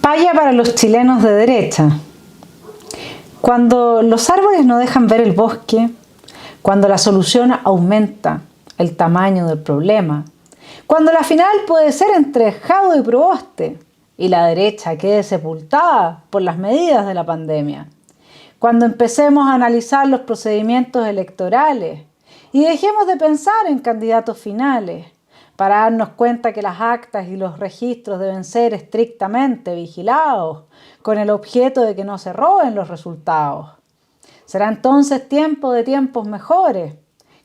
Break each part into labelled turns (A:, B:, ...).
A: Paya para los chilenos de derecha. Cuando los árboles no dejan ver el bosque, cuando la solución aumenta el tamaño del problema, cuando la final puede ser entre Jadwe y Proboste y la derecha quede sepultada por las medidas de la pandemia, cuando empecemos a analizar los procedimientos electorales y dejemos de pensar en candidatos finales para darnos cuenta que las actas y los registros deben ser estrictamente vigilados con el objeto de que no se roben los resultados. Será entonces tiempo de tiempos mejores,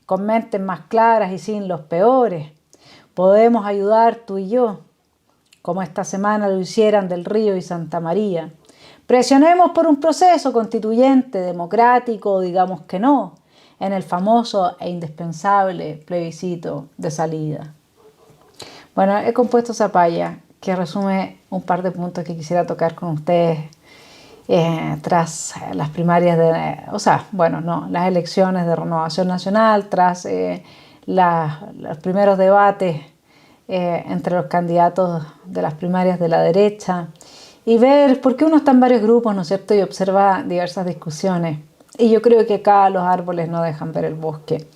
A: con mentes más claras y sin los peores. Podemos ayudar tú y yo, como esta semana lo hicieran Del Río y Santa María. Presionemos por un proceso constituyente, democrático, o digamos que no, en el famoso e indispensable plebiscito de salida. Bueno, he compuesto esa paya que resume un par de puntos que quisiera tocar con ustedes tras las primarias las elecciones de Renovación Nacional, tras los primeros debates entre los candidatos de las primarias de la derecha y ver por qué uno está en varios grupos, ¿no es cierto?, y observa diversas discusiones. Y yo creo que acá los árboles no dejan ver el bosque.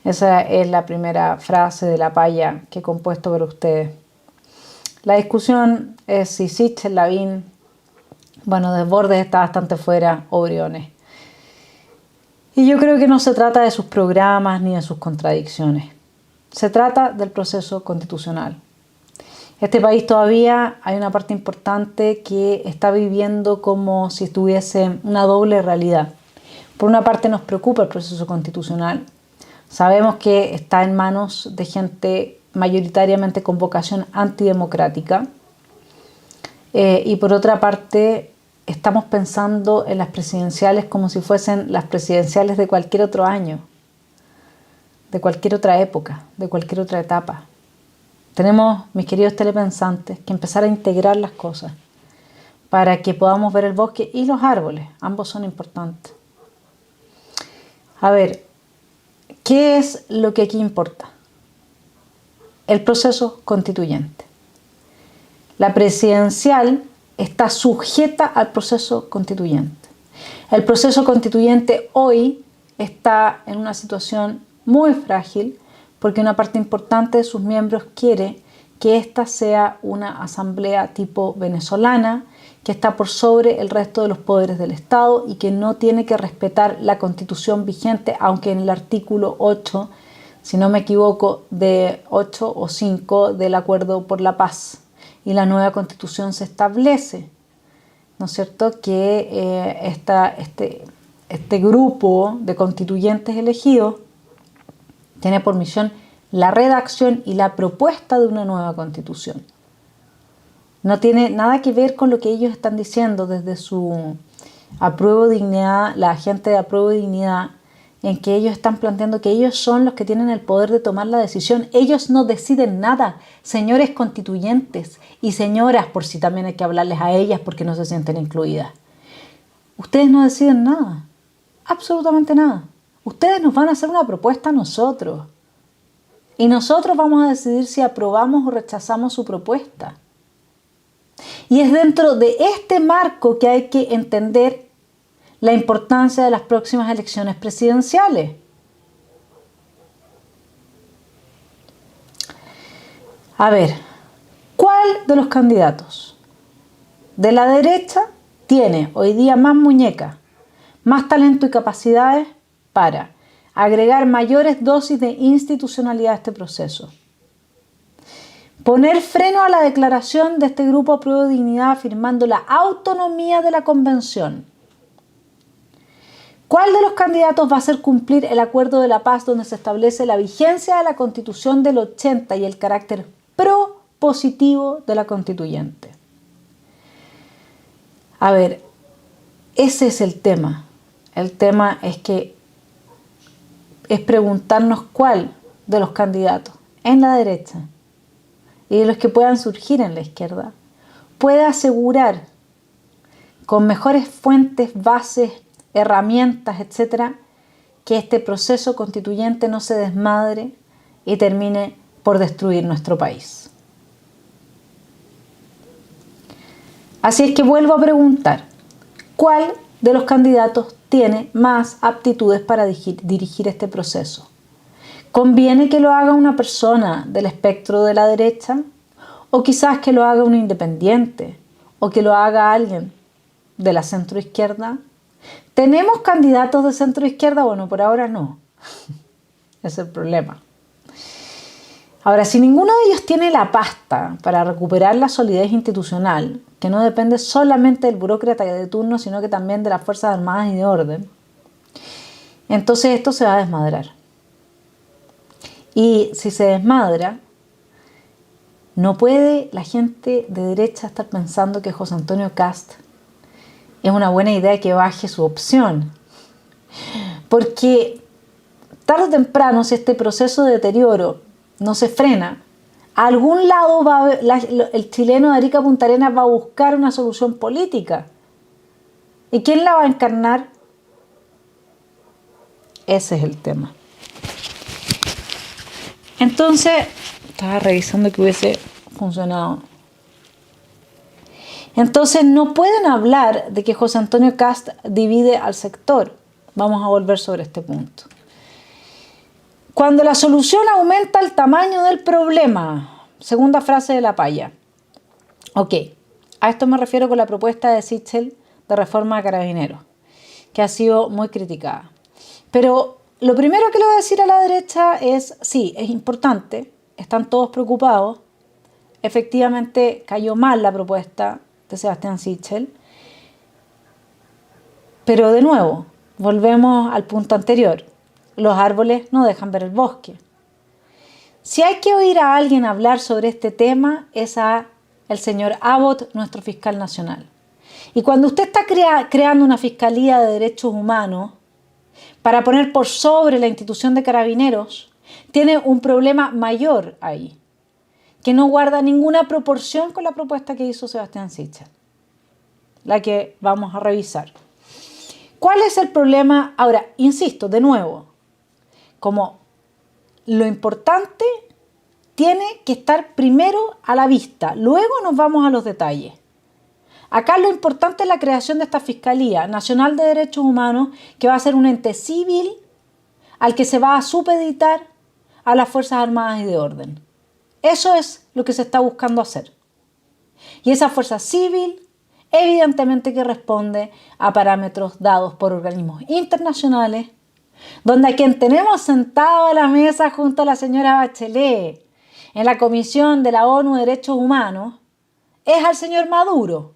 A: Esa es la primera frase de la paya que he compuesto para ustedes. La discusión es si Sichel, Lavín, Desbordes está bastante fuera, o Briones. Y yo creo que no se trata de sus programas ni de sus contradicciones. Se trata del proceso constitucional. Este país todavía hay una parte importante que está viviendo como si estuviese una doble realidad. Por una parte nos preocupa el proceso constitucional. Sabemos que está en manos de gente mayoritariamente con vocación antidemocrática. Y por otra parte, estamos pensando en las presidenciales como si fuesen las presidenciales de cualquier otro año, de cualquier otra época, de cualquier otra etapa. Tenemos, mis queridos telepensantes, que empezar a integrar las cosas para que podamos ver el bosque y los árboles. Ambos son importantes. A ver, ¿qué es lo que aquí importa? El proceso constituyente. La presidencial está sujeta al proceso constituyente. El proceso constituyente hoy está en una situación muy frágil porque una parte importante de sus miembros quiere que esta sea una asamblea tipo venezolana, que está por sobre el resto de los poderes del Estado y que no tiene que respetar la Constitución vigente, aunque en el artículo 8, si no me equivoco, de 8 o 5 del Acuerdo por la Paz y la nueva Constitución se establece, ¿no es cierto?, que este grupo de constituyentes elegidos tiene por misión la redacción y la propuesta de una nueva Constitución. No tiene nada que ver con lo que ellos están diciendo desde su Apruebo Dignidad, la gente de Apruebo Dignidad, en que ellos están planteando que ellos son los que tienen el poder de tomar la decisión. Ellos no deciden nada, señores constituyentes y señoras, por si también hay que hablarles a ellas porque no se sienten incluidas. Ustedes no deciden nada, absolutamente nada. Ustedes nos van a hacer una propuesta a nosotros y nosotros vamos a decidir si aprobamos o rechazamos su propuesta. Y es dentro de este marco que hay que entender la importancia de las próximas elecciones presidenciales. A ver, ¿cuál de los candidatos de la derecha tiene hoy día más muñeca, más talento y capacidades para agregar mayores dosis de institucionalidad a este proceso? Poner freno a la declaración de este grupo Apruebo Dignidad afirmando la autonomía de la convención. ¿Cuál de los candidatos va a hacer cumplir el Acuerdo de la Paz donde se establece la vigencia de la Constitución del 80 y el carácter propositivo de la constituyente? A ver, ese es el tema. El tema es preguntarnos cuál de los candidatos en la derecha y de los que puedan surgir en la izquierda puede asegurar con mejores fuentes, bases, herramientas, etcétera, que este proceso constituyente no se desmadre y termine por destruir nuestro país. Así es que vuelvo a preguntar, ¿cuál de los candidatos tiene más aptitudes para dirigir este proceso? ¿Conviene que lo haga una persona del espectro de la derecha? ¿O quizás que lo haga un independiente? ¿O que lo haga alguien de la centroizquierda? ¿Tenemos candidatos de centroizquierda? Bueno, por ahora no. Es el problema. Ahora, si ninguno de ellos tiene la pasta para recuperar la solidez institucional, que no depende solamente del burócrata de turno, sino que también de las Fuerzas Armadas y de orden, entonces esto se va a desmadrar. Y si se desmadra, no puede la gente de derecha estar pensando que José Antonio Kast es una buena idea que baje su opción. Porque tarde o temprano, si este proceso de deterioro no se frena, a algún lado el chileno de Arica Punta Arenas va a buscar una solución política. ¿Y quién la va a encarnar? Ese es el tema. Entonces, estaba revisando que hubiese funcionado. Entonces, no pueden hablar de que José Antonio Kast divide al sector. Vamos a volver sobre este punto. Cuando la solución aumenta el tamaño del problema. Segunda frase de la Paya. Ok, a esto me refiero con la propuesta de Sichel de reforma a Carabineros, que ha sido muy criticada. Pero lo primero que le voy a decir a la derecha es, sí, es importante, están todos preocupados, efectivamente cayó mal la propuesta de Sebastián Sichel, pero de nuevo, volvemos al punto anterior, los árboles no dejan ver el bosque. Si hay que oír a alguien hablar sobre este tema, es a el señor Abbott, nuestro fiscal nacional. Y cuando usted está creando una fiscalía de derechos humanos para poner por sobre la institución de Carabineros, tiene un problema mayor ahí, que no guarda ninguna proporción con la propuesta que hizo Sebastián Sichel, la que vamos a revisar. ¿Cuál es el problema? Ahora, insisto, de nuevo, como lo importante tiene que estar primero a la vista, luego nos vamos a los detalles. Acá lo importante es la creación de esta Fiscalía Nacional de Derechos Humanos, que va a ser un ente civil al que se va a supeditar a las Fuerzas Armadas y de Orden. Eso es lo que se está buscando hacer. Y esa fuerza civil evidentemente que responde a parámetros dados por organismos internacionales, donde a quien tenemos sentado a la mesa junto a la señora Bachelet en la Comisión de la ONU de Derechos Humanos es al señor Maduro.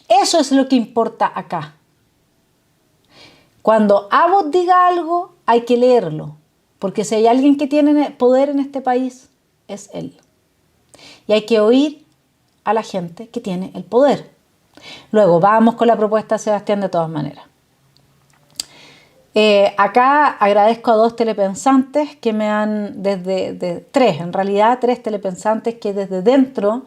A: Eso es lo que importa acá. Cuando Abbott diga algo, hay que leerlo, porque si hay alguien que tiene poder en este país, es él. Y hay que oír a la gente que tiene el poder. Luego, vamos con la propuesta de Sebastián de todas maneras. Acá agradezco a dos telepensantes que me han, tres telepensantes que desde dentro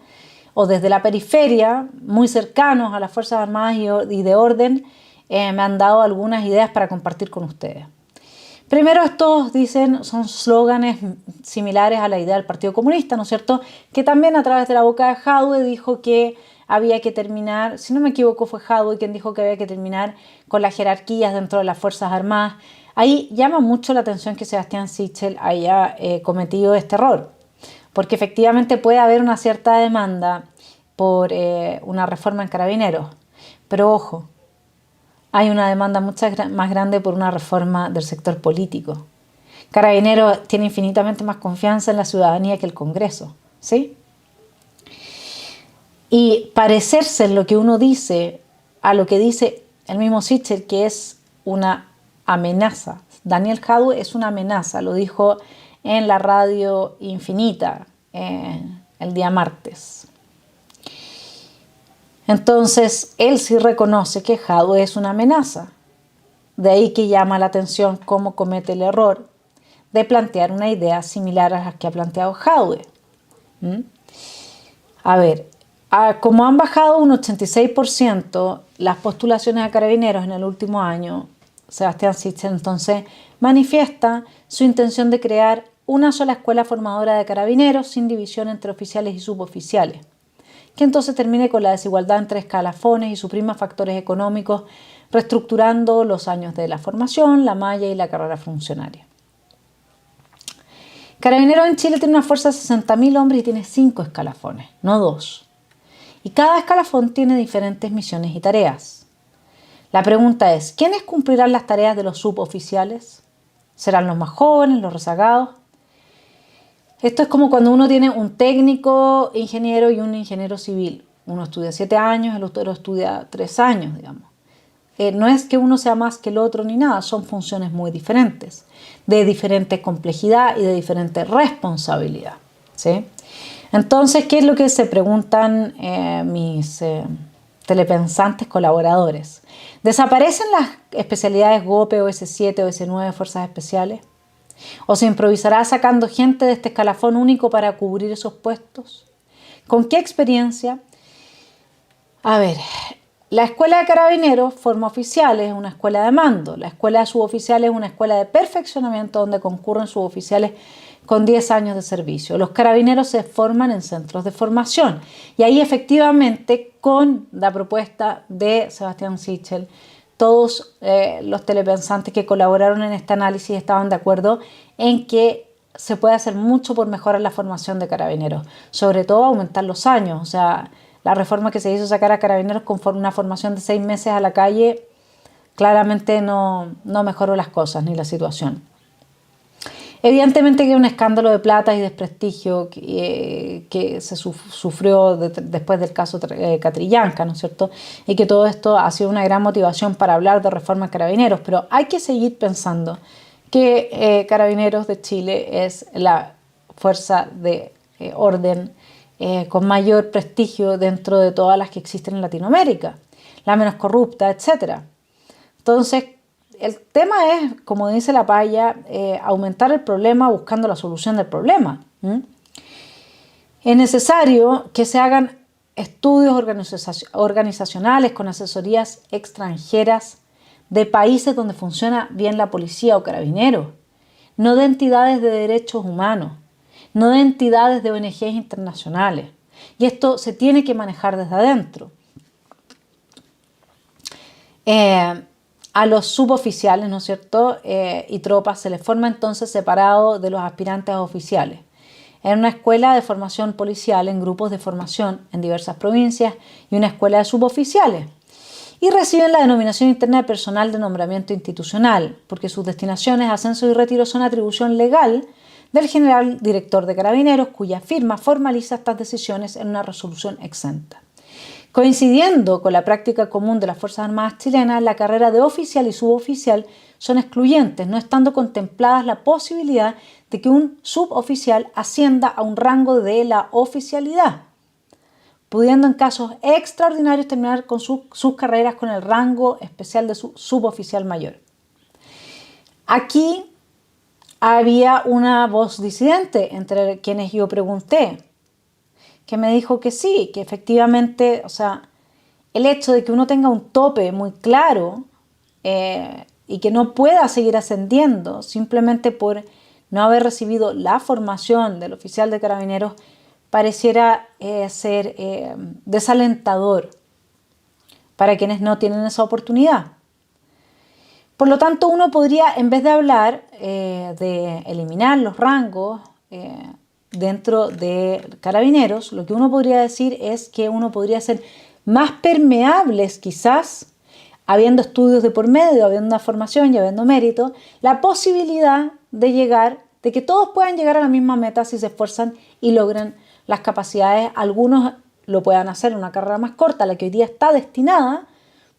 A: o desde la periferia, muy cercanos a las Fuerzas Armadas y de Orden, me han dado algunas ideas para compartir con ustedes. Primero, estos son slóganes similares a la idea del Partido Comunista, ¿no es cierto? Que también a través de la boca de Jadwe dijo que había que terminar, si no me equivoco fue Jadwe quien dijo que había que terminar con las jerarquías dentro de las Fuerzas Armadas. Ahí llama mucho la atención que Sebastián Sichel haya cometido este error, porque efectivamente puede haber una cierta demanda por una reforma en Carabineros, pero ojo, hay una demanda mucho más grande por una reforma del sector político. Carabineros tiene infinitamente más confianza en la ciudadanía que el Congreso, ¿sí? Y parecerse en lo que uno dice a lo que dice el mismo Sichel, que es una amenaza. Daniel Jadwe es una amenaza, lo dijo en la radio Infinita el día martes. Entonces, él sí reconoce que Jadwe es una amenaza. De ahí que llama la atención cómo comete el error de plantear una idea similar a la que ha planteado Jadwe. A ver, como han bajado un 86% las postulaciones a Carabineros en el último año, Sebastián Sichel entonces manifiesta su intención de crear una sola escuela formadora de carabineros sin división entre oficiales y suboficiales, que entonces termine con la desigualdad entre escalafones y suprima factores económicos, reestructurando los años de la formación, la malla y la carrera funcionaria. Carabineros en Chile tiene una fuerza de 60.000 hombres y tiene 5 escalafones, no 2. Y cada escalafón tiene diferentes misiones y tareas. La pregunta es, ¿quiénes cumplirán las tareas de los suboficiales? ¿Serán los más jóvenes, los rezagados? Esto es como cuando uno tiene un técnico ingeniero y un ingeniero civil. Uno estudia 7 años, el otro estudia 3 años, digamos. No es que uno sea más que el otro ni nada, son funciones muy diferentes, de diferente complejidad y de diferente responsabilidad, ¿sí? Entonces, ¿qué es lo que se preguntan mis telepensantes colaboradores? ¿Desaparecen las especialidades GOPE, OS7, OS9, Fuerzas Especiales? ¿O se improvisará sacando gente de este escalafón único para cubrir esos puestos? ¿Con qué experiencia? A ver, la escuela de carabineros forma oficiales, es una escuela de mando. La escuela de suboficiales es una escuela de perfeccionamiento donde concurren suboficiales con 10 años de servicio. Los carabineros se forman en centros de formación y ahí efectivamente con la propuesta de Sebastián Sichel, todos los telepensantes que colaboraron en este análisis estaban de acuerdo en que se puede hacer mucho por mejorar la formación de carabineros, sobre todo aumentar los años. O sea, la reforma que se hizo sacar a carabineros con una formación de 6 meses a la calle claramente no mejoró las cosas ni la situación. Evidentemente que hay un escándalo de plata y desprestigio que se sufrió después del caso Catrillanca, ¿no es cierto? Y que todo esto ha sido una gran motivación para hablar de reforma de carabineros, pero hay que seguir pensando que Carabineros de Chile es la fuerza de orden con mayor prestigio dentro de todas las que existen en Latinoamérica, la menos corrupta, etc. Entonces, el tema es, como dice la Paya, aumentar el problema buscando la solución del problema. Es necesario que se hagan estudios organizacionales con asesorías extranjeras de países donde funciona bien la policía o carabineros, no de entidades de derechos humanos, no de entidades de ONGs internacionales. Y esto se tiene que manejar desde adentro. A los suboficiales, ¿no es cierto?, y tropas se les forma entonces separado de los aspirantes a oficiales, en una escuela de formación policial, en grupos de formación en diversas provincias y una escuela de suboficiales. Y reciben la denominación interna de personal de nombramiento institucional, porque sus destinaciones, ascenso y retiro son atribución legal del general director de Carabineros, cuya firma formaliza estas decisiones en una resolución exenta. Coincidiendo con la práctica común de las Fuerzas Armadas chilenas, la carrera de oficial y suboficial son excluyentes, no estando contempladas la posibilidad de que un suboficial ascienda a un rango de la oficialidad, pudiendo en casos extraordinarios terminar con sus carreras con el rango especial de suboficial mayor. Aquí había una voz disidente entre quienes yo pregunté, que me dijo que sí, que efectivamente, o sea, el hecho de que uno tenga un tope muy claro y que no pueda seguir ascendiendo simplemente por no haber recibido la formación del oficial de carabineros pareciera ser desalentador para quienes no tienen esa oportunidad. Por lo tanto, uno podría, en vez de hablar de eliminar los rangos dentro de carabineros, lo que uno podría decir es que uno podría ser más permeables quizás, habiendo estudios de por medio, habiendo una formación y habiendo mérito, la posibilidad de que todos puedan llegar a la misma meta si se esfuerzan y logran las capacidades. Algunos lo puedan hacer en una carrera más corta, la que hoy día está destinada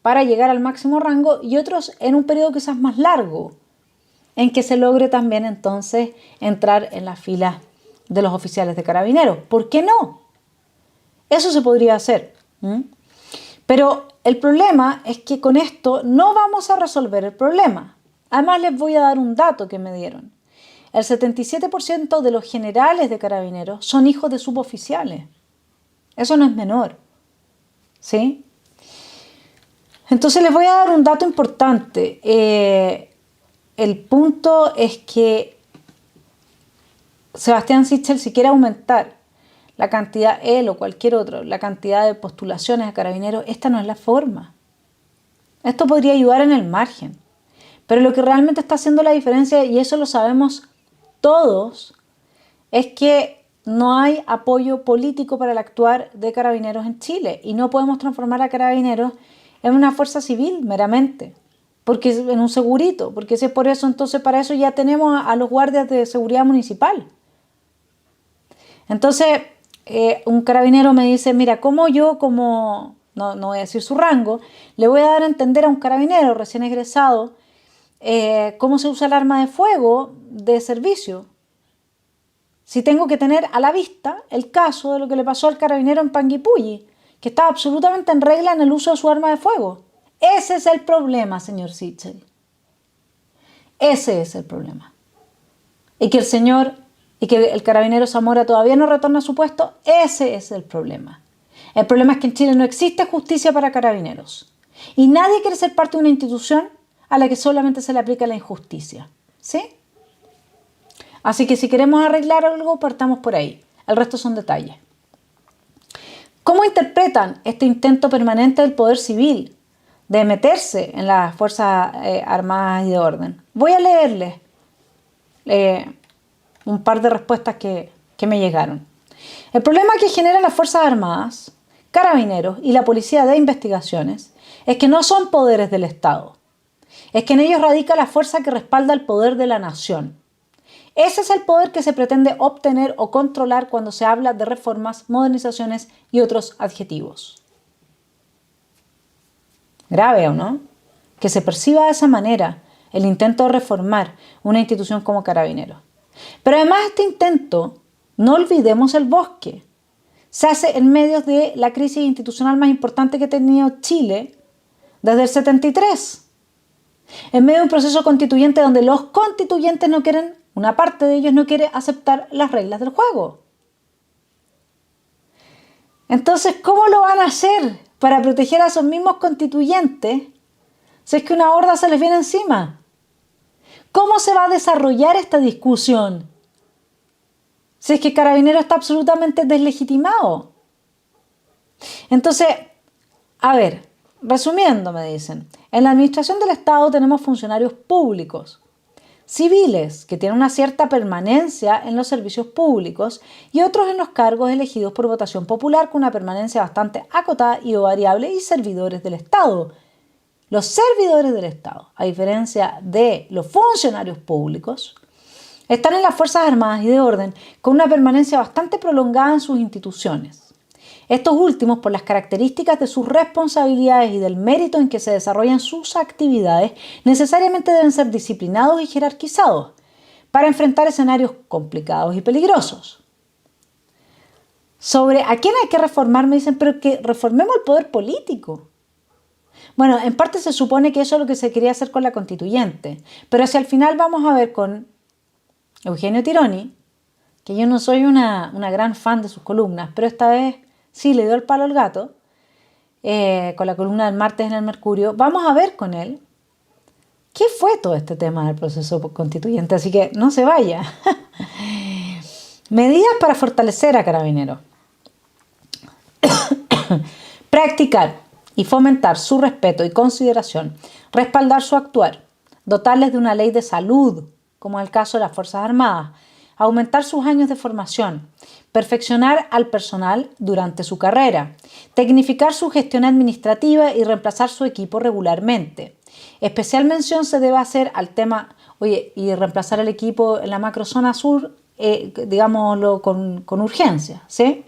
A: para llegar al máximo rango, y otros en un periodo quizás más largo, en que se logre también entonces entrar en las filas de los oficiales de carabineros. ¿Por qué no? Eso se podría hacer. Pero el problema es que con esto no vamos a resolver el problema. Además, les voy a dar un dato que me dieron. El 77% de los generales de carabineros son hijos de suboficiales. Eso no es menor, ¿sí? Entonces les voy a dar un dato importante. El punto es que Sebastián Sichel, si quiere aumentar la cantidad, él o cualquier otro, la cantidad de postulaciones a carabineros, esta no es la forma. Esto podría ayudar en el margen. Pero lo que realmente está haciendo la diferencia, y eso lo sabemos todos, es que no hay apoyo político para el actuar de Carabineros en Chile. Y no podemos transformar a Carabineros en una fuerza civil meramente, porque es en un segurito, porque si es por eso, entonces para eso ya tenemos a los guardias de seguridad municipal. Entonces, un carabinero me dice, mira, ¿cómo yo, no voy a decir su rango, le voy a dar a entender a un carabinero recién egresado cómo se usa el arma de fuego de servicio? Si tengo que tener a la vista el caso de lo que le pasó al carabinero en Panguipulli, que estaba absolutamente en regla en el uso de su arma de fuego. Ese es el problema, señor Sichel. Ese es el problema. Y que el carabinero Zamora todavía no retorna a su puesto, ese es el problema. El problema es que en Chile no existe justicia para carabineros. Y nadie quiere ser parte de una institución a la que solamente se le aplica la injusticia. ¿Sí? Así que si queremos arreglar algo, partamos por ahí. El resto son detalles. ¿Cómo interpretan este intento permanente del poder civil de meterse en las Fuerzas Armadas y de Orden? Voy a leerles un par de respuestas que me llegaron. El problema que generan las Fuerzas Armadas, Carabineros y la Policía de Investigaciones es que no son poderes del Estado. Es que en ellos radica la fuerza que respalda el poder de la nación. Ese es el poder que se pretende obtener o controlar cuando se habla de reformas, modernizaciones y otros adjetivos. Grave, ¿o no? Que se perciba de esa manera el intento de reformar una institución como Carabineros. Pero además este intento, no olvidemos el bosque, se hace en medio de la crisis institucional más importante que ha tenido Chile desde el 73. En medio de un proceso constituyente donde los constituyentes no quieren, una parte de ellos no quiere aceptar las reglas del juego. Entonces, ¿cómo lo van a hacer para proteger a esos mismos constituyentes si es que una horda se les viene encima? ¿Cómo se va a desarrollar esta discusión si es que Carabineros está absolutamente deslegitimado? Entonces, a ver, resumiendo, me dicen, en la administración del Estado tenemos funcionarios públicos, civiles, que tienen una cierta permanencia en los servicios públicos y otros en los cargos elegidos por votación popular con una permanencia bastante acotada y o variable, y servidores del Estado. Los servidores del Estado, a diferencia de los funcionarios públicos, están en las Fuerzas Armadas y de Orden con una permanencia bastante prolongada en sus instituciones. Estos últimos, por las características de sus responsabilidades y del mérito en que se desarrollan sus actividades, necesariamente deben ser disciplinados y jerarquizados para enfrentar escenarios complicados y peligrosos. Sobre a quién hay que reformar, me dicen, pero que reformemos el poder político. Bueno, en parte se supone que eso es lo que se quería hacer con la constituyente, pero si al final vamos a ver con Eugenio Tironi, que yo no soy una gran fan de sus columnas, pero esta vez sí le dio el palo al gato, con la columna del martes en el Mercurio, vamos a ver con él qué fue todo este tema del proceso constituyente, así que no se vaya. Medidas para fortalecer a Carabineros. Practicar y fomentar su respeto y consideración, respaldar su actuar, dotarles de una ley de salud, como en el caso de las Fuerzas Armadas, aumentar sus años de formación, perfeccionar al personal durante su carrera, tecnificar su gestión administrativa y reemplazar su equipo regularmente. Especial mención se debe hacer al tema, y reemplazar el equipo en la macrozona sur, digámoslo con urgencia, ¿sí?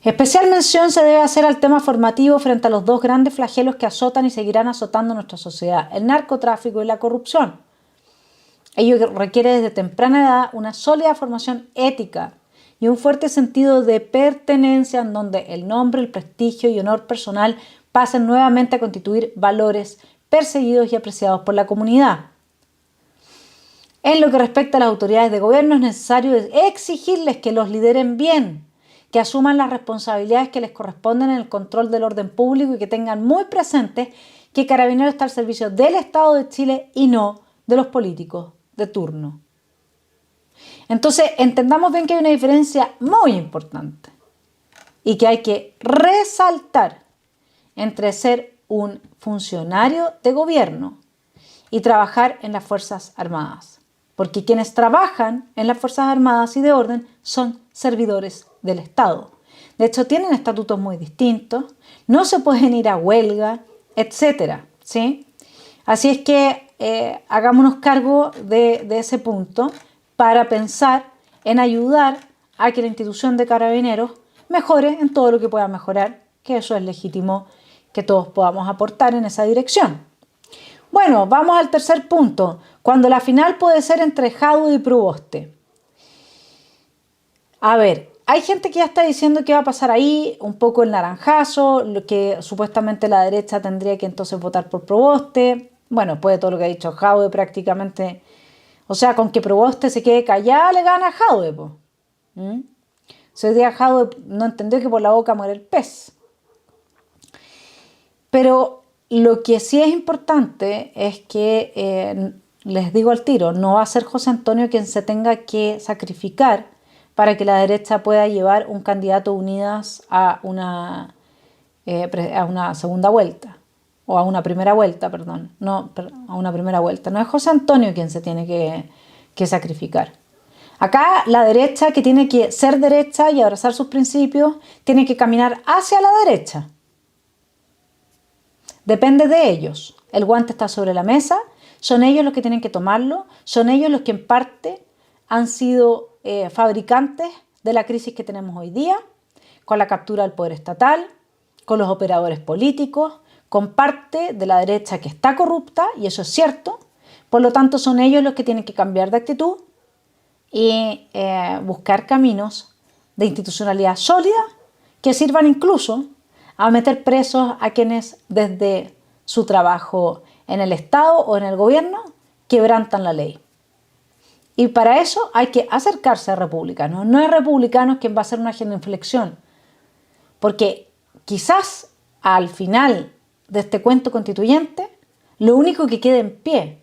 A: Especial mención se debe hacer al tema formativo frente a los dos grandes flagelos que azotan y seguirán azotando nuestra sociedad, el narcotráfico y la corrupción. Ello requiere desde temprana edad una sólida formación ética y un fuerte sentido de pertenencia en donde el nombre, el prestigio y honor personal pasen nuevamente a constituir valores perseguidos y apreciados por la comunidad. En lo que respecta a las autoridades de gobierno, es necesario exigirles que los lideren bien, que asuman las responsabilidades que les corresponden en el control del orden público y que tengan muy presente que Carabineros está al servicio del Estado de Chile y no de los políticos de turno. Entonces, entendamos bien que hay una diferencia muy importante y que hay que resaltar entre ser un funcionario de gobierno y trabajar en las Fuerzas Armadas. Porque quienes trabajan en las Fuerzas Armadas y de orden son servidores del Estado. De hecho, tienen estatutos muy distintos, no se pueden ir a huelga, etcétera, ¿sí? Así es que hagámonos cargo de ese punto para pensar en ayudar a que la institución de Carabineros mejore en todo lo que pueda mejorar, que eso es legítimo que todos podamos aportar en esa dirección. Bueno, vamos al tercer punto, cuando la final puede ser entre Jadwe y Proboste. A ver, hay gente que ya está diciendo que va a pasar ahí un poco el naranjazo, lo que supuestamente la derecha tendría que entonces votar por Proboste. Bueno, puede todo lo que ha dicho Jadwe prácticamente. O sea, con que Proboste se quede callada le gana a Jadwe, po. Si hoy día Jadwe no entendió que por la boca muere el pez. Pero lo que sí es importante es que, les digo al tiro, no va a ser José Antonio quien se tenga que sacrificar para que la derecha pueda llevar un candidato Unidas a una segunda vuelta, o a una primera vuelta, perdón, no, a una primera vuelta. No es José Antonio quien se tiene que sacrificar. Acá la derecha, que tiene que ser derecha y abrazar sus principios, tiene que caminar hacia la derecha. Depende de ellos. El guante está sobre la mesa, son ellos los que tienen que tomarlo, son ellos los que en parte han sido fabricantes de la crisis que tenemos hoy día, con la captura del poder estatal, con los operadores políticos, con parte de la derecha que está corrupta, y eso es cierto. Por lo tanto, son ellos los que tienen que cambiar de actitud y buscar caminos de institucionalidad sólida que sirvan incluso a meter presos a quienes desde su trabajo en el Estado o en el gobierno quebrantan la ley. Y para eso hay que acercarse a republicanos. No es republicanos quien va a hacer una agenda de inflexión, porque quizás al final de este cuento constituyente lo único que quede en pie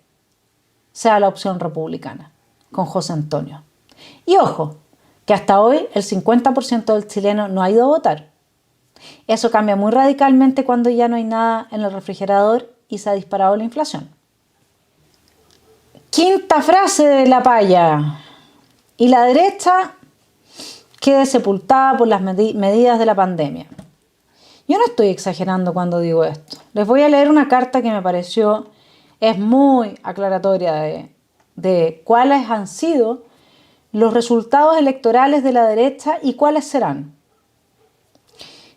A: sea la opción republicana con José Antonio. Y ojo, que hasta hoy el 50% del chileno no ha ido a votar. Eso cambia muy radicalmente cuando ya no hay nada en el refrigerador y se ha disparado la inflación. Quinta frase de la paya. Y la derecha quede sepultada por las medidas de la pandemia. Yo no estoy exagerando cuando digo esto. Les voy a leer una carta que me pareció es muy aclaratoria de cuáles han sido los resultados electorales de la derecha y cuáles serán.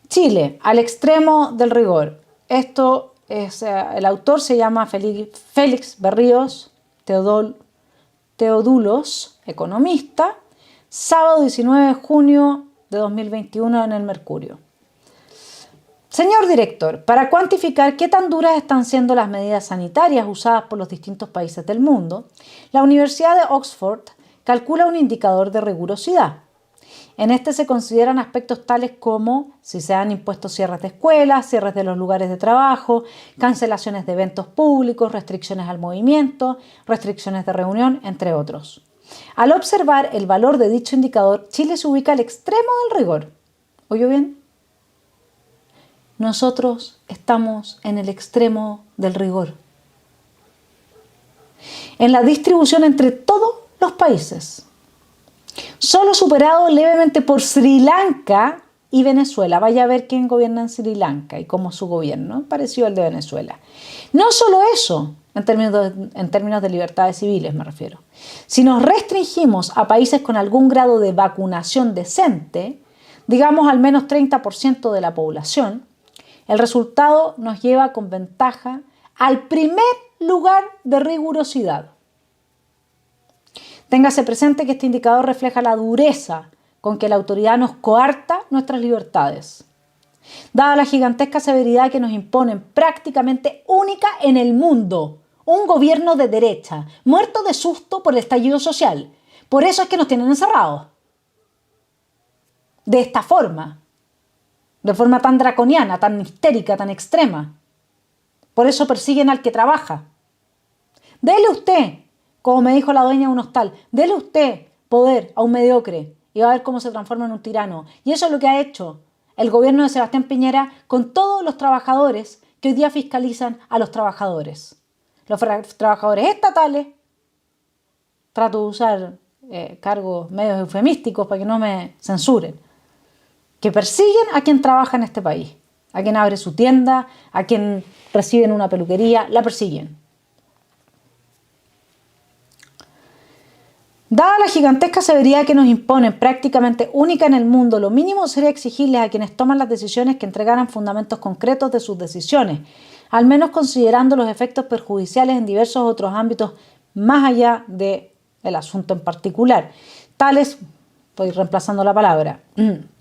A: Chile, al extremo del rigor. Esto es, el autor se llama Félix Berríos Teodulos, economista, sábado 19 de junio de 2021 en el Mercurio. Señor director, para cuantificar qué tan duras están siendo las medidas sanitarias usadas por los distintos países del mundo, la Universidad de Oxford calcula un indicador de rigurosidad. En este se consideran aspectos tales como si se han impuesto cierres de escuelas, cierres de los lugares de trabajo, cancelaciones de eventos públicos, restricciones al movimiento, restricciones de reunión, entre otros. Al observar el valor de dicho indicador, Chile se ubica al extremo del rigor. ¿Oyó bien? Nosotros estamos en el extremo del rigor. En la distribución entre todos los países. Solo superado levemente por Sri Lanka y Venezuela. Vaya a ver quién gobierna en Sri Lanka y cómo es su gobierno, parecido al de Venezuela. No solo eso, en términos de libertades civiles me refiero. Si nos restringimos a países con algún grado de vacunación decente, digamos al menos 30% de la población, el resultado nos lleva con ventaja al primer lugar de rigurosidad. Téngase presente que este indicador refleja la dureza con que la autoridad nos coarta nuestras libertades. Dada la gigantesca severidad que nos imponen, prácticamente única en el mundo, un gobierno de derecha, muerto de susto por el estallido social. Por eso es que nos tienen encerrados. De esta forma, de forma tan draconiana, tan histérica, tan extrema. Por eso persiguen al que trabaja. Dele usted, como me dijo la dueña de un hostal, dele usted poder a un mediocre y va a ver cómo se transforma en un tirano. Y eso es lo que ha hecho el gobierno de Sebastián Piñera con todos los trabajadores que hoy día fiscalizan a los trabajadores. Los trabajadores estatales, trato de usar cargos medios eufemísticos para que no me censuren, que persiguen a quien trabaja en este país, a quien abre su tienda, a quien recibe en una peluquería, la persiguen. Dada la gigantesca severidad que nos imponen, prácticamente única en el mundo, lo mínimo sería exigirles a quienes toman las decisiones que entregaran fundamentos concretos de sus decisiones, al menos considerando los efectos perjudiciales en diversos otros ámbitos más allá del asunto en particular. Tales, estoy reemplazando la palabra,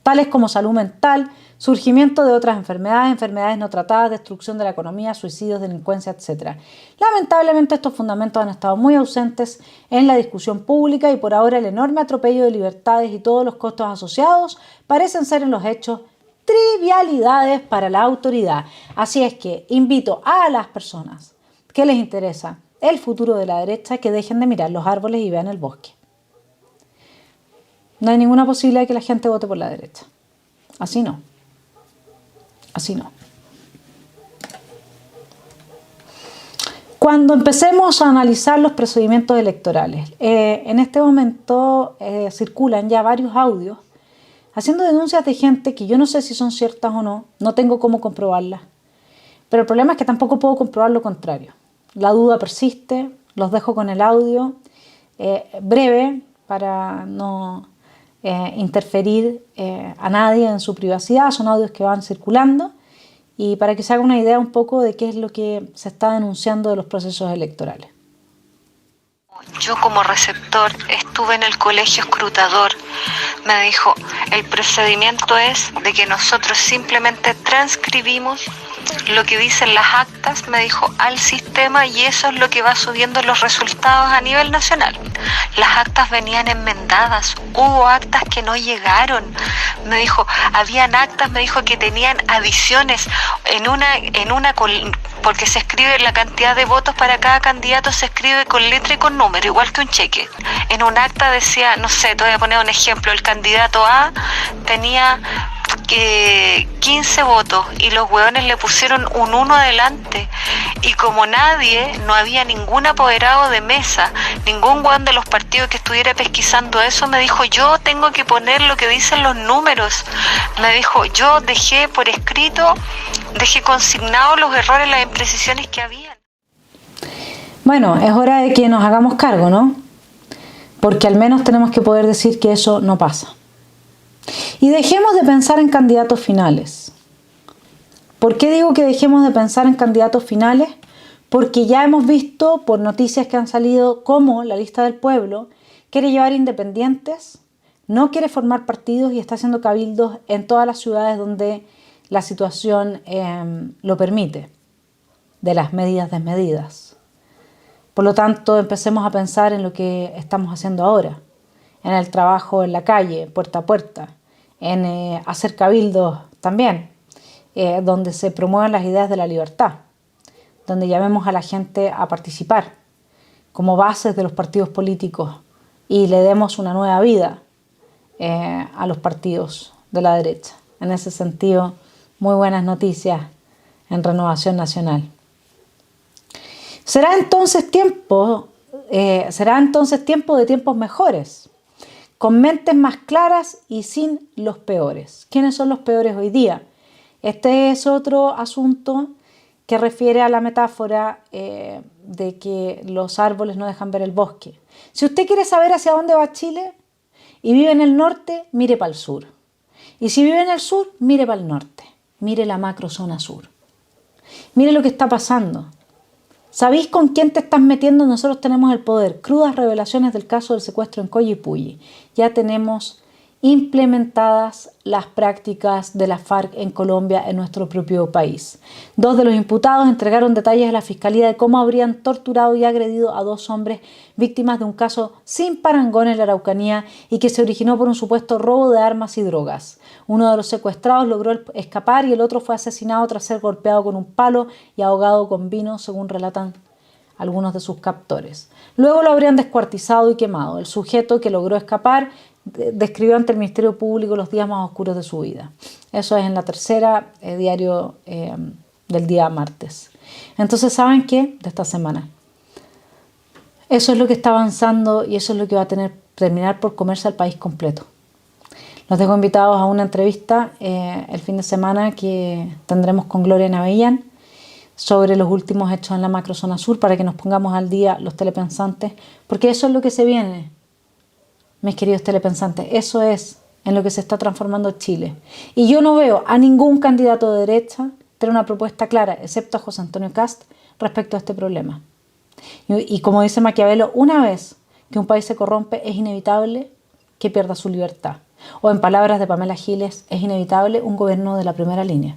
A: tales como salud mental, surgimiento de otras enfermedades, enfermedades no tratadas, destrucción de la economía, suicidios, delincuencia, etc. Lamentablemente estos fundamentos han estado muy ausentes en la discusión pública y por ahora el enorme atropello de libertades y todos los costos asociados parecen ser en los hechos trivialidades para la autoridad. Así es que invito a las personas que les interesa el futuro de la derecha que dejen de mirar los árboles y vean el bosque. No hay ninguna posibilidad de que la gente vote por la derecha. Así no. Así no. Cuando empecemos a analizar los procedimientos electorales, en este momento circulan ya varios audios haciendo denuncias de gente que yo no sé si son ciertas o no, no tengo cómo comprobarlas, pero el problema es que tampoco puedo comprobar lo contrario. La duda persiste, los dejo con el audio breve para no interferir a nadie en su privacidad, son audios que van circulando y para que se haga una idea un poco de qué es lo que se está denunciando de los procesos electorales.
B: Yo como receptor estuve en el colegio escrutador, me dijo, el procedimiento es de que nosotros simplemente transcribimos lo que dicen las actas, me dijo, al sistema y eso es lo que va subiendo los resultados a nivel nacional. Las actas venían enmendadas, hubo actas que no llegaron, me dijo, habían actas, me dijo que tenían adiciones porque se escribe la cantidad de votos para cada candidato, se escribe con letra y con número, igual que un cheque. En un acta decía, no sé, te voy a poner un ejemplo, el candidato A tenía 15 votos y los hueones le pusieron un 1 adelante y como nadie, no había ningún apoderado de mesa, ningún hueón de los partidos que estuviera pesquisando eso, me dijo, yo tengo que poner lo que dicen los números. Me dijo, yo dejé por escrito, dejé consignados los errores, las imprecisiones que había.
A: Bueno, es hora de que nos hagamos cargo, ¿no? Porque al menos tenemos que poder decir que eso no pasa. Y dejemos de pensar en candidatos finales. ¿Por qué digo que dejemos de pensar en candidatos finales? Porque ya hemos visto por noticias que han salido cómo la lista del pueblo quiere llevar independientes, no quiere formar partidos y está haciendo cabildos en todas las ciudades donde la situación lo permite, de las medidas desmedidas. Por lo tanto, empecemos a pensar en lo que estamos haciendo ahora, en el trabajo en la calle, puerta a puerta, en hacer cabildos también, donde se promuevan las ideas de la libertad, donde llamemos a la gente a participar como bases de los partidos políticos y le demos una nueva vida a los partidos de la derecha. En ese sentido, muy buenas noticias en Renovación Nacional. Será entonces tiempo de tiempos mejores, con mentes más claras y sin los peores. ¿Quiénes son los peores hoy día? Este es otro asunto que refiere a la metáfora de que los árboles no dejan ver el bosque. Si usted quiere saber hacia dónde va Chile y vive en el norte, mire para el sur. Y si vive en el sur, mire para el norte. Mire la macrozona sur. Mire lo que está pasando. ¿Sabéis con quién te estás metiendo? Nosotros tenemos el poder. Crudas revelaciones del caso del secuestro en Collipulli. Ya tenemos implementadas las prácticas de la FARC en Colombia en nuestro propio país. 2 de los imputados entregaron detalles a la Fiscalía de cómo habrían torturado y agredido a 2 hombres víctimas de un caso sin parangón en la Araucanía y que se originó por un supuesto robo de armas y drogas. Uno de los secuestrados logró escapar y el otro fue asesinado tras ser golpeado con un palo y ahogado con vino, según relatan algunos de sus captores. Luego lo habrían descuartizado y quemado. El sujeto que logró escapar describió ante el Ministerio Público los días más oscuros de su vida. Eso es en la tercera diario del día martes. Entonces, ¿saben qué? De esta semana. Eso es lo que está avanzando y eso es lo que va a terminar por comerse al país completo. Los tengo invitados a una entrevista el fin de semana que tendremos con Gloria Navellán sobre los últimos hechos en la macrozona sur para que nos pongamos al día los telepensantes, porque eso es lo que se viene, mis queridos telepensantes, eso es en lo que se está transformando Chile. Y yo no veo a ningún candidato de derecha tener una propuesta clara, excepto a José Antonio Kast, respecto a este problema. Y como dice Maquiavelo, una vez que un país se corrompe es inevitable que pierda su libertad. O en palabras de Pamela Giles, es inevitable un gobierno de la primera línea.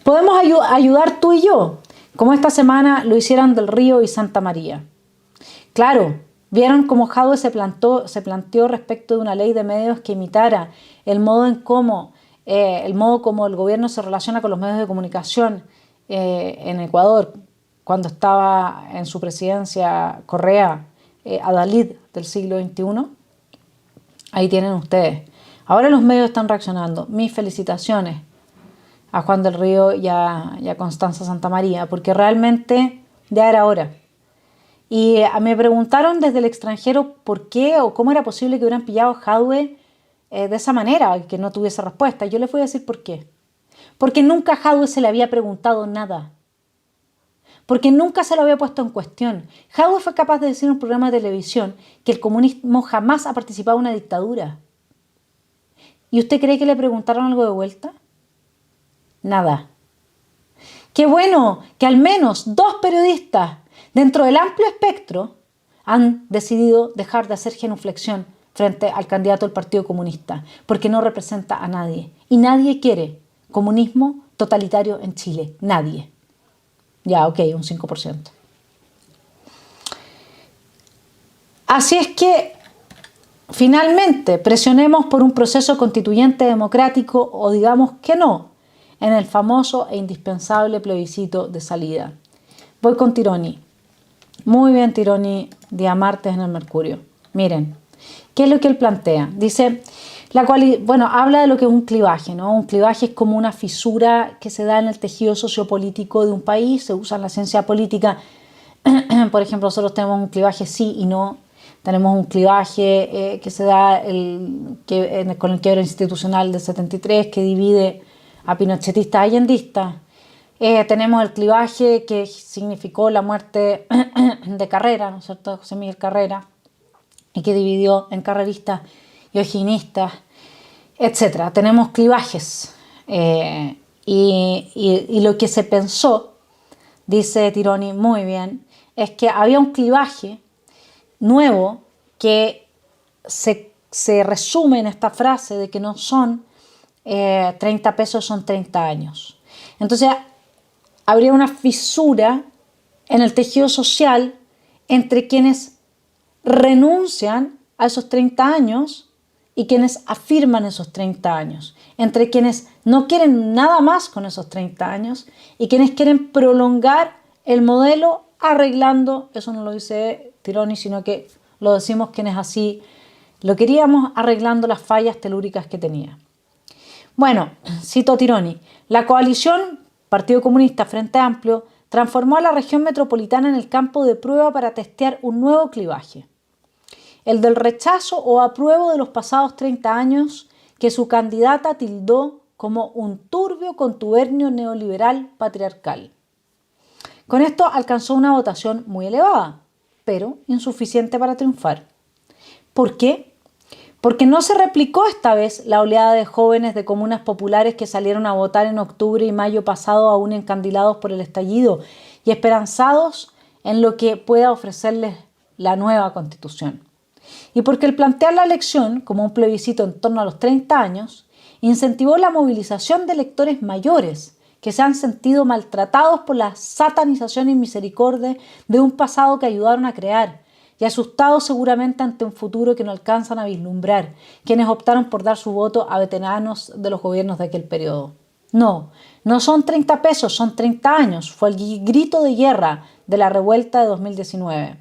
A: Podemos ayudar tú y yo, como esta semana lo hicieron Del Río y Santa María. Claro, vieron cómo Jadwe se planteó respecto de una ley de medios que imitara el modo como el gobierno se relaciona con los medios de comunicación en Ecuador, cuando estaba en su presidencia Correa, adalid del siglo XXI. Ahí tienen ustedes. Ahora los medios están reaccionando. Mis felicitaciones a Juan del Río y a Constanza Santamaría, porque realmente ya era hora. Y me preguntaron desde el extranjero por qué o cómo era posible que hubieran pillado a Jadwe de esa manera, que no tuviese respuesta. Yo les voy a decir por qué. Porque nunca a Jadwe se le había preguntado nada. Porque nunca se lo había puesto en cuestión. Jadwe fue capaz de decir en un programa de televisión que el comunismo jamás ha participado en una dictadura. ¿Y usted cree que le preguntaron algo de vuelta? Nada. Qué bueno que al menos 2 periodistas dentro del amplio espectro han decidido dejar de hacer genuflexión frente al candidato del Partido Comunista, porque no representa a nadie. Y nadie quiere comunismo totalitario en Chile. Nadie. Ya, ok, un 5%. Así es que, finalmente, presionemos por un proceso constituyente democrático o digamos que no, en el famoso e indispensable plebiscito de salida. Voy con Tironi. Muy bien, Tironi, día martes en el Mercurio. Miren, ¿qué es lo que él plantea? Dice, habla de lo que es un clivaje, ¿no? Un clivaje es como una fisura que se da en el tejido sociopolítico de un país, se usa en la ciencia política. Por ejemplo, nosotros tenemos un clivaje sí y no. Tenemos un clivaje que se da con el quiebre institucional del 73, que divide a pinochetistas y allendistas. Tenemos el clivaje que significó la muerte de Carrera, ¿no es cierto?, de José Miguel Carrera, y que dividió en carreristas y ojinistas, etc. Tenemos clivajes. Y lo que se pensó, dice Tironi muy bien, es que había un clivaje nuevo que se resume en esta frase de que no son 30 pesos, son 30 años. Entonces, habría una fisura en el tejido social entre quienes renuncian a esos 30 años y quienes afirman esos 30 años, entre quienes no quieren nada más con esos 30 años y quienes quieren prolongar el modelo arreglando, eso no lo dice Tironi, sino que lo decimos quienes así lo queríamos, arreglando las fallas telúricas que tenía. Bueno, cito Tironi, la coalición Partido Comunista Frente Amplio transformó a la región metropolitana en el campo de prueba para testear un nuevo clivaje, el del rechazo o apruebo de los pasados 30 años que su candidata tildó como un turbio contubernio neoliberal patriarcal. Con esto alcanzó una votación muy elevada, pero insuficiente para triunfar. ¿Por qué? Porque no se replicó esta vez la oleada de jóvenes de comunas populares que salieron a votar en octubre y mayo pasado aún encandilados por el estallido y esperanzados en lo que pueda ofrecerles la nueva Constitución. Y porque el plantear la elección como un plebiscito en torno a los 30 años incentivó la movilización de electores mayores que se han sentido maltratados por la satanización y misericordia de un pasado que ayudaron a crear y asustados seguramente ante un futuro que no alcanzan a vislumbrar, quienes optaron por dar su voto a veteranos de los gobiernos de aquel periodo. No, no son 30 pesos, son 30 años. Fue el grito de guerra de la revuelta de 2019.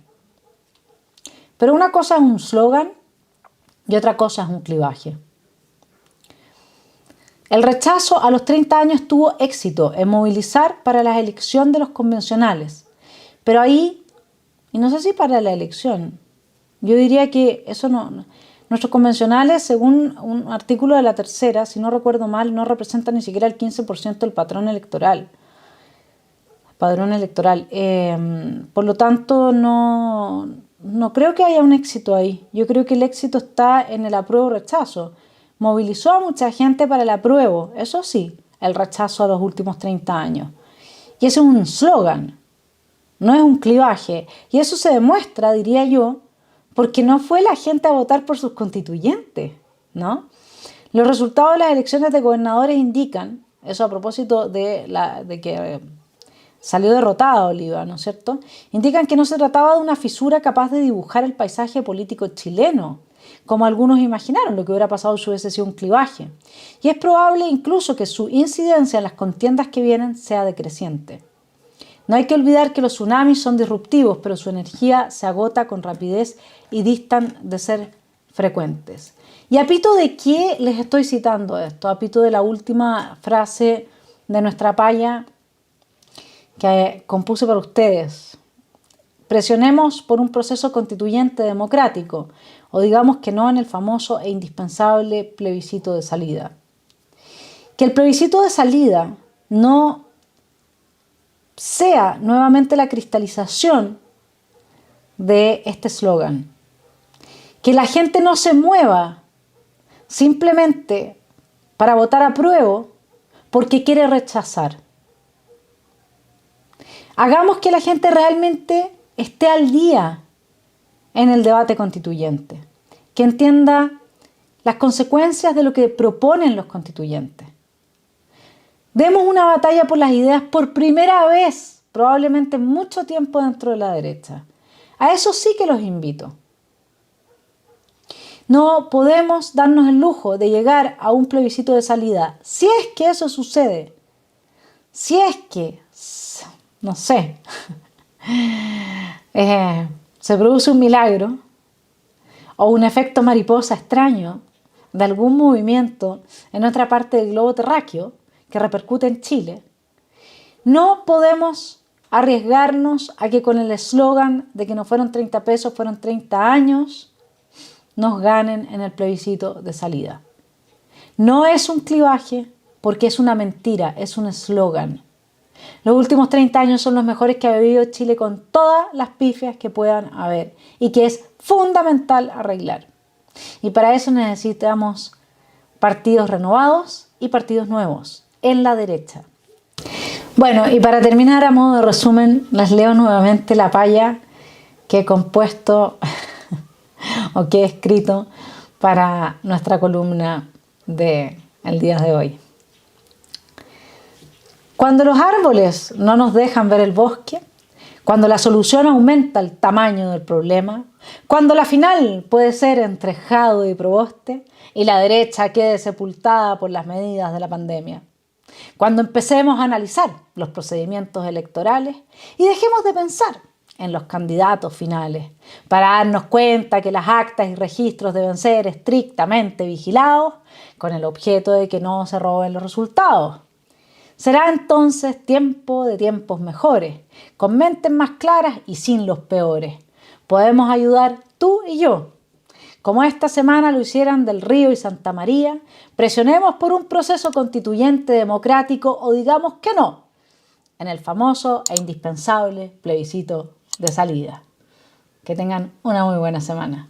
A: Pero una cosa es un slogan y otra cosa es un clivaje. El rechazo a los 30 años tuvo éxito en movilizar para la elección de los convencionales. Pero ahí, y no sé si para la elección, yo diría que eso no. Nuestros convencionales, según un artículo de la Tercera, si no recuerdo mal, no representan ni siquiera el 15% del padrón electoral. Por lo tanto, no creo que haya un éxito ahí. Yo creo que el éxito está en el apruebo rechazo. Movilizó a mucha gente para el apruebo, eso sí, el rechazo a los últimos 30 años. Y ese es un slogan, no es un clivaje. Y eso se demuestra, diría yo, porque no fue la gente a votar por sus constituyentes, ¿no? Los resultados de las elecciones de gobernadores indican, eso a propósito de que salió derrotada Oliva, ¿no es cierto? Indican que no se trataba de una fisura capaz de dibujar el paisaje político chileno, como algunos imaginaron lo que hubiera pasado si hubiese sido un clivaje. Y es probable incluso que su incidencia en las contiendas que vienen sea decreciente. No hay que olvidar que los tsunamis son disruptivos, pero su energía se agota con rapidez y distan de ser frecuentes. ¿Y a pito de qué les estoy citando esto? A pito de la última frase de nuestra paya que compuse para ustedes. Presionemos por un proceso constituyente democrático, o digamos que no en el famoso e indispensable plebiscito de salida. Que el plebiscito de salida no sea nuevamente la cristalización de este eslogan. Que la gente no se mueva simplemente para votar apruebo porque quiere rechazar. Hagamos que la gente realmente esté al día en el debate constituyente, que entienda las consecuencias de lo que proponen los constituyentes. Demos una batalla por las ideas por primera vez, probablemente en mucho tiempo dentro de la derecha. A eso sí que los invito. No podemos darnos el lujo de llegar a un plebiscito de salida. Si es que eso sucede, si es que, no sé, se produce un milagro o un efecto mariposa extraño de algún movimiento en otra parte del globo terráqueo que repercute en Chile, no podemos arriesgarnos a que con el eslogan de que no fueron 30 pesos, fueron 30 años, nos ganen en el plebiscito de salida. No es un clivaje porque es una mentira, es un eslogan. Los últimos 30 años son los mejores que ha vivido Chile con todas las pifias que puedan haber y que es fundamental arreglar. Y para eso necesitamos partidos renovados y partidos nuevos en la derecha. Bueno, y para terminar, a modo de resumen, les leo nuevamente la paya que he compuesto o que he escrito para nuestra columna del día de hoy. Cuando los árboles no nos dejan ver el bosque, cuando la solución aumenta el tamaño del problema, cuando la final puede ser entre Jadwe y Proboste y la derecha quede sepultada por las medidas de la pandemia. Cuando empecemos a analizar los procedimientos electorales y dejemos de pensar en los candidatos finales para darnos cuenta que las actas y registros deben ser estrictamente vigilados con el objeto de que no se roben los resultados. Será entonces tiempo de tiempos mejores, con mentes más claras y sin los peores. Podemos ayudar tú y yo. Como esta semana lo hicieran Del Río y Santa María, presionemos por un proceso constituyente democrático o digamos que no, en el famoso e indispensable plebiscito de salida. Que tengan una muy buena semana.